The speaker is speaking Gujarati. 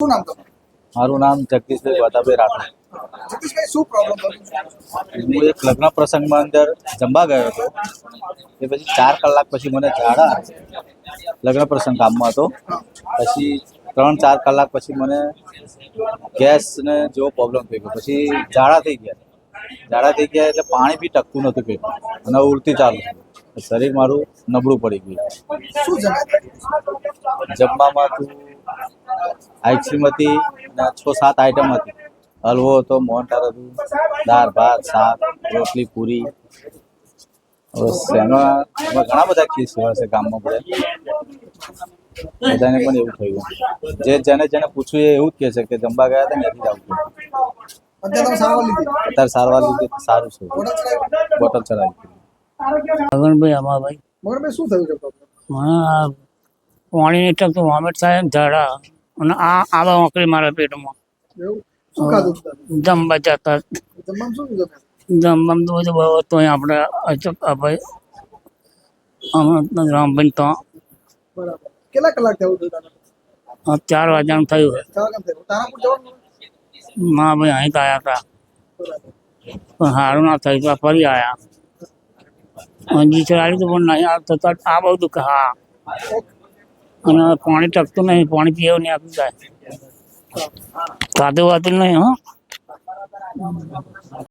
શું નામ તમારું? મારું નામ જગદીશભાઈ વાતાભાઈ રાઠોડ. જગદીશભાઈ, શું પ્રોબ્લેમ હતો? હું એક લગ્ન પ્રસંગમાં અંદર જમવા ગયો હતો. એ પછી 4 કલાક પછી મને ઝાડા, લગ્ન પ્રસંગ કામમાં હતો. પછી 3-4 કલાક પછી મને ગેસ ને જેવો પ્રોબ્લેમ થઈ ગયો. પછી ઝાડા થઈ ગયા એટલે પાણી બી ટકતું નહોતું પેટમાં અને ઉલટી ચાલુ થઈ. શરીર મારું નબળું પડી ગયું. શું જમ્યા? જમવામાં તું આઈસ્ક્રીમ હતી અને 6-7 આઈટમ હતી. હલવો હતો, મોહનથાળ હતું, દાળ ભાત, શાક, રોટલી, પૂરી. બસ એમાં ઘણા બધા કેસ એવા છે ગામમાં પડે. બધાને પણ એવું થયું. જેને પૂછ્યું એ એવું જ કહે છે કે જમવા ગયા હતા નથી જવું. અત્યારે તમે સારવાર લીધી? અત્યારે સારવાર લીધી સારું છે. બોટલ ચડાવી. મગનભાઈ અમાભાઈ, મગનભાઈ, શું થયું છે પ્રોબ્લેમ? મને પાણી નહીં ટકતું, વોમિટ થાય ને ઝાડા અને આવા ઓંકરી મારા પેટમાં. એવું શું ખાધું તમે? જમવા જતા જમવામાં શું જમ્યા? જમવામાં તો બધું બહુ હતું. આપણે અચોકાભાઈ રામભાઈ તો બરાબર. કેટલા કલાક થયું હતું તને? 4 વાગ્યાનું થયું. 4 કલાક થયું. તારાપુર જવાનું? માં ભાઈ અહીં આવ્યા હતા બરાબર. પણ સારું ના થયું તો ફરી આવ્યા. હજી ચડાવી તો પણ નહીં આવતો તો આ બહુ દુઃખ. હા, અને પાણી ટકતું નહીં, પાણી પીવું નહીં આપી જાય. ખાધું વાતું નહીં. હા.